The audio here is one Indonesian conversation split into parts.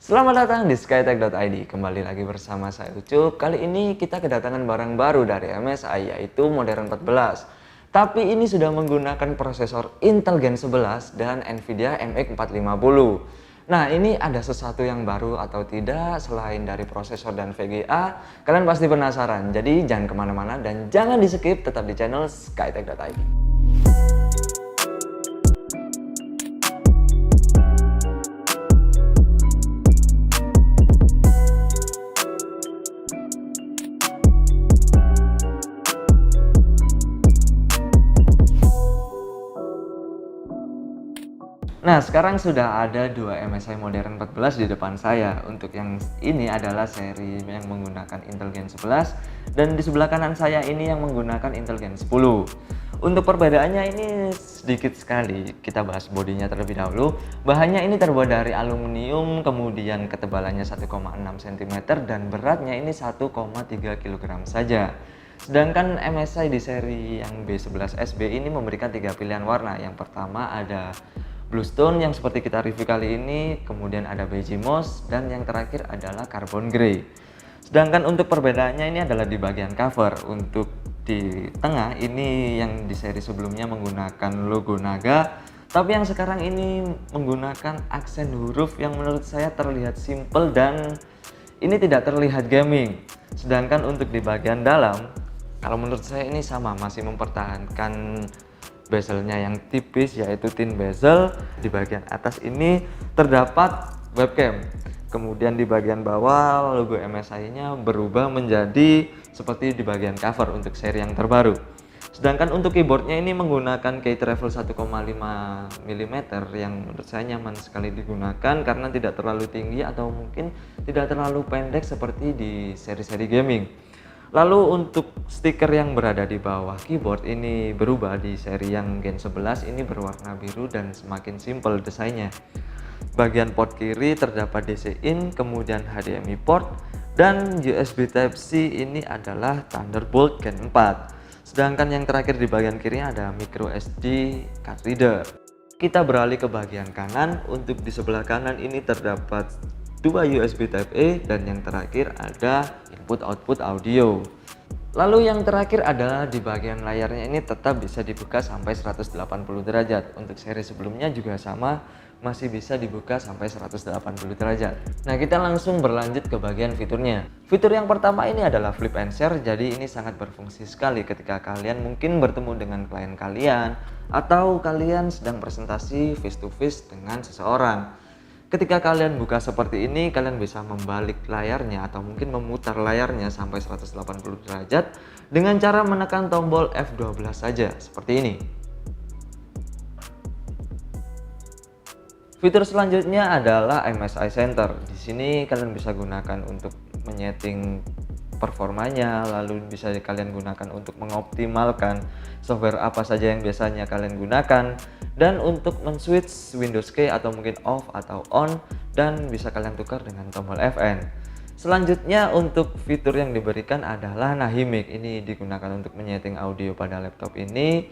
Selamat datang di skytech.id. Kembali lagi bersama saya Ucup. Kali ini kita kedatangan barang baru dari MSI, yaitu Modern 14. Tapi ini sudah menggunakan prosesor Intel Gen 11 dan Nvidia MX 450. Nah, ini ada sesuatu yang baru atau tidak selain dari prosesor dan VGA? Kalian pasti penasaran. Jadi jangan kemana-mana dan jangan di skip, tetap di channel skytech.id. Nah, sekarang sudah ada dua MSI Modern 14 di depan saya. Untuk yang ini adalah seri yang menggunakan Intel Gen 11 dan di sebelah kanan saya ini yang menggunakan Intel Gen 10. Untuk perbedaannya ini sedikit sekali. Kita bahas bodinya terlebih dahulu. Bahannya ini terbuat dari aluminium, kemudian ketebalannya 1,6 cm dan beratnya ini 1,3 kg saja. Sedangkan MSI di seri yang B11SB ini memberikan 3 pilihan warna. Yang pertama ada Bluestone yang seperti kita review kali ini, kemudian ada beige moss, dan yang terakhir adalah carbon grey. Sedangkan untuk perbedaannya ini adalah di bagian cover. Untuk di tengah ini yang di seri sebelumnya menggunakan logo naga, tapi yang sekarang ini menggunakan aksen huruf yang menurut saya terlihat simple dan ini tidak terlihat gaming. Sedangkan untuk di bagian dalam, kalau menurut saya ini sama, masih mempertahankan bezelnya yang tipis yaitu thin bezel. Di bagian atas ini terdapat webcam, kemudian di bagian bawah logo MSI nya berubah menjadi seperti di bagian cover untuk seri yang terbaru. Sedangkan untuk keyboardnya ini menggunakan key travel 1,5 mm yang menurut saya nyaman sekali digunakan karena tidak terlalu tinggi atau mungkin tidak terlalu pendek seperti di seri-seri gaming. Lalu untuk stiker yang berada di bawah keyboard ini berubah. Di seri yang Gen 11 ini berwarna biru dan semakin simple desainnya. Bagian port kiri terdapat DC in, kemudian HDMI port, dan USB Type-C ini adalah Thunderbolt Gen 4. Sedangkan yang terakhir di bagian kiri ada micro SD card reader. Kita beralih ke bagian kanan. Untuk di sebelah kanan ini terdapat dua USB Type A dan yang terakhir ada input-output audio. Lalu yang terakhir adalah di bagian layarnya ini tetap bisa dibuka sampai 180 derajat. Untuk seri sebelumnya juga sama, masih bisa dibuka sampai 180 derajat. Nah, kita langsung berlanjut ke bagian fiturnya. Fitur yang pertama ini adalah flip and share. Jadi ini sangat berfungsi sekali ketika kalian mungkin bertemu dengan klien kalian atau kalian sedang presentasi face to face dengan seseorang. Ketika kalian buka seperti ini, kalian bisa membalik layarnya atau mungkin memutar layarnya sampai 180 derajat dengan cara menekan tombol F12 saja, seperti ini. Fitur selanjutnya adalah MSI Center. Di sini kalian bisa gunakan untuk menyeting performanya, lalu bisa kalian gunakan untuk mengoptimalkan software apa saja yang biasanya kalian gunakan, dan untuk men-switch Windows key atau mungkin off atau on, dan bisa kalian tukar dengan tombol Fn. Selanjutnya untuk fitur yang diberikan adalah Nahimic. Ini digunakan untuk menyeting audio pada laptop ini,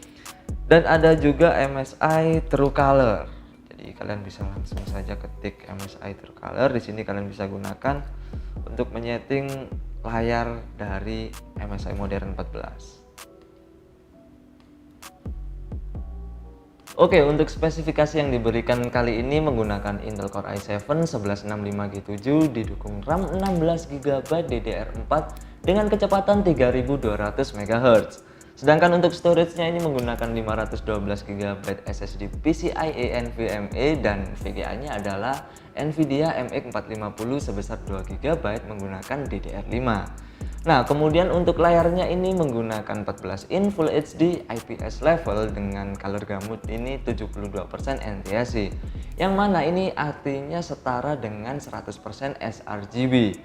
dan ada juga MSI TrueColor. Jadi kalian bisa langsung saja ketik MSI TrueColor. Di sini kalian bisa gunakan untuk menyeting layar dari MSI Modern 14. Oke, untuk spesifikasi yang diberikan kali ini menggunakan Intel Core i7 1165G7, didukung RAM 16GB DDR4 dengan kecepatan 3200 MHz. Sedangkan untuk storage-nya ini menggunakan 512GB SSD PCIe NVMe dan VGA-nya adalah Nvidia MX 450 sebesar 2GB menggunakan DDR5. Nah, kemudian untuk layarnya ini menggunakan 14 in Full HD IPS level dengan color gamut ini 72% NTSC, yang mana ini artinya setara dengan 100% sRGB.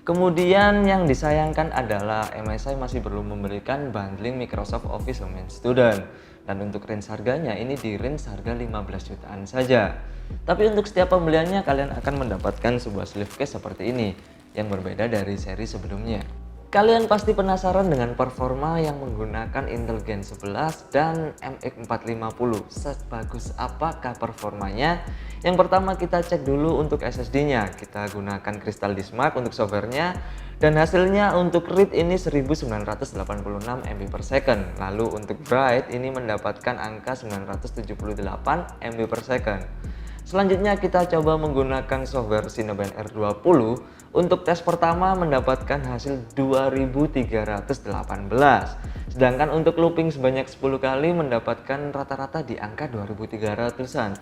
Kemudian yang disayangkan adalah MSI masih belum memberikan bundling Microsoft Office Home Student, dan untuk range harganya ini di range harga 15 jutaan saja. Tapi untuk setiap pembeliannya kalian akan mendapatkan sebuah sleeve case seperti ini yang berbeda dari seri sebelumnya. Kalian pasti penasaran dengan performa yang menggunakan Intel Gen 11 dan MX 450. Sebagus apakah performanya? Yang pertama kita cek dulu untuk SSD-nya. Kita gunakan Crystal Disk Mark untuk softwarenya. Dan hasilnya untuk read ini 1986 MB per second. Lalu untuk write ini mendapatkan angka 978 MB per second. Selanjutnya kita coba menggunakan software Cinebench R20. Untuk tes pertama mendapatkan hasil 2318. Sedangkan untuk looping sebanyak 10 kali mendapatkan rata-rata di angka 2300-an.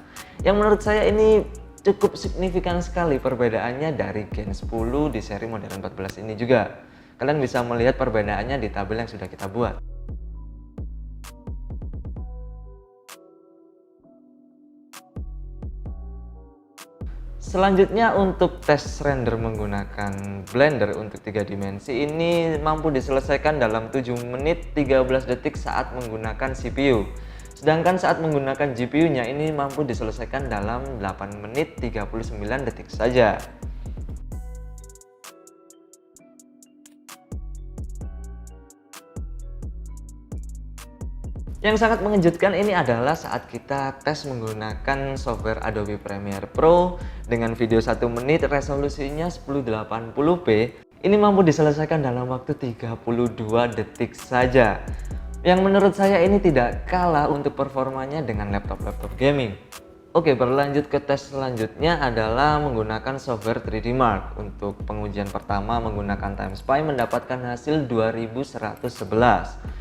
Yang menurut saya ini cukup signifikan sekali perbedaannya dari Gen 10 di seri modern 14 ini juga. Kalian bisa melihat perbedaannya di tabel yang sudah kita buat. Selanjutnya untuk tes render menggunakan Blender untuk 3 dimensi ini mampu diselesaikan dalam 7 menit 13 detik saat menggunakan CPU. Sedangkan saat menggunakan GPU-nya ini mampu diselesaikan dalam 8 menit 39 detik saja. Yang sangat mengejutkan ini adalah saat kita tes menggunakan software Adobe Premiere Pro dengan video 1 menit resolusinya 1080p. Ini mampu diselesaikan dalam waktu 32 detik saja. Yang menurut saya ini tidak kalah untuk performanya dengan laptop-laptop gaming. Oke, berlanjut ke tes selanjutnya adalah menggunakan software 3D Mark. Untuk pengujian pertama menggunakan TimeSpy mendapatkan hasil 2111.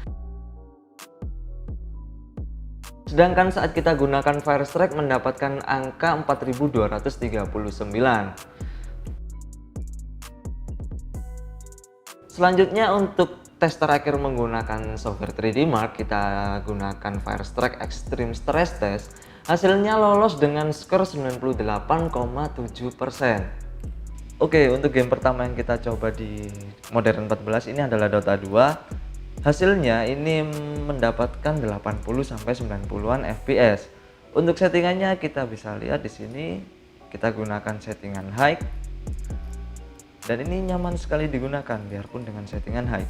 Sedangkan saat kita gunakan Firestrike mendapatkan angka 4239. Selanjutnya untuk tes terakhir menggunakan software 3D Mark, kita gunakan Firestrike Extreme Stress Test. Hasilnya lolos dengan skor 98,7%. Oke, untuk game pertama yang kita coba di Modern 14 ini adalah Dota 2. Hasilnya ini mendapatkan 80-90-an fps. Untuk settingannya kita bisa lihat di sini. Kita gunakan settingan high. Dan ini nyaman sekali digunakan biarpun dengan settingan high.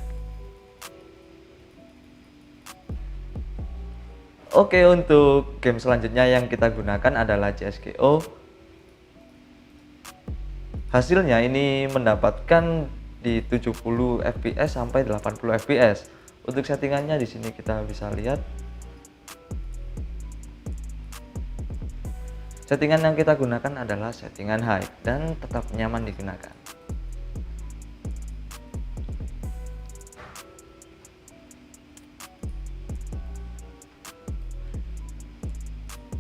Oke, untuk game selanjutnya yang kita gunakan adalah CS:GO. Hasilnya ini mendapatkan di 70 fps sampai 80 fps. Untuk settingannya di sini kita bisa lihat. Settingan yang kita gunakan adalah settingan high dan tetap nyaman digunakan.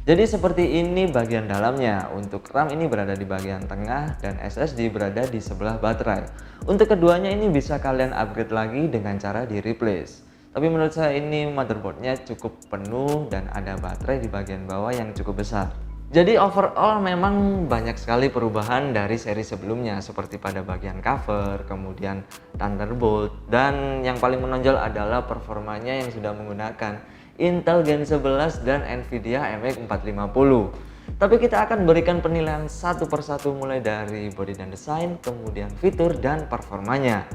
Jadi seperti ini bagian dalamnya. Untuk RAM ini berada di bagian tengah dan SSD berada di sebelah baterai. Untuk keduanya ini bisa kalian upgrade lagi dengan cara di replace. Tapi menurut saya ini motherboardnya cukup penuh dan ada baterai di bagian bawah yang cukup besar. Jadi overall memang banyak sekali perubahan dari seri sebelumnya seperti pada bagian cover, kemudian Thunderbolt, dan yang paling menonjol adalah performanya yang sudah menggunakan Intel Gen 11 dan Nvidia MX 450. Tapi kita akan berikan penilaian satu persatu mulai dari body dan desain, kemudian fitur dan performanya.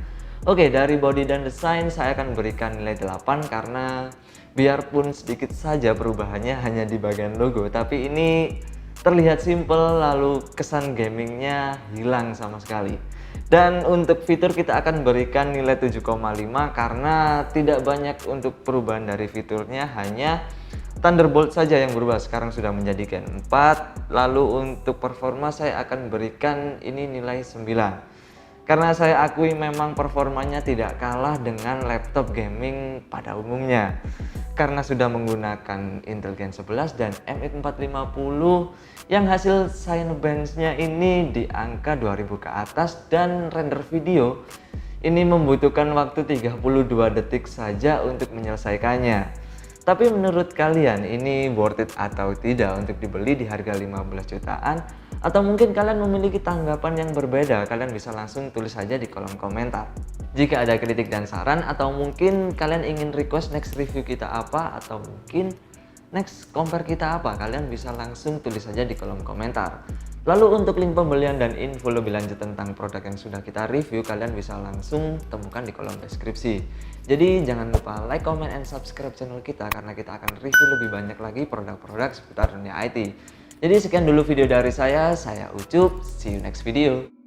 Oke, dari body dan desain saya akan berikan nilai 8 karena biarpun sedikit saja perubahannya hanya di bagian logo, tapi ini terlihat simple lalu kesan gamingnya hilang sama sekali. Dan untuk fitur kita akan berikan nilai 7,5 karena tidak banyak untuk perubahan dari fiturnya, hanya Thunderbolt saja yang berubah, sekarang sudah menjadi Gen 4. Lalu untuk performa saya akan berikan ini nilai 9 karena saya akui memang performanya tidak kalah dengan laptop gaming pada umumnya karena sudah menggunakan Intel Gen 11 dan MX 450 yang hasil Cinebench-nya ini di angka 2000 ke atas dan render video ini membutuhkan waktu 32 detik saja untuk menyelesaikannya. Tapi menurut kalian ini worth it atau tidak untuk dibeli di harga 15 jutaan? Atau mungkin kalian memiliki tanggapan yang berbeda? Kalian bisa langsung tulis saja di kolom komentar. Jika ada kritik dan saran atau mungkin kalian ingin request next review kita apa atau mungkin next compare kita apa, kalian bisa langsung tulis saja di kolom komentar. Lalu untuk link pembelian dan info lebih lanjut tentang produk yang sudah kita review, kalian bisa langsung temukan di kolom deskripsi. Jadi jangan lupa like, comment, and subscribe channel kita karena kita akan review lebih banyak lagi produk-produk seputar dunia IT. Jadi sekian dulu video dari saya Ucup, see you next video.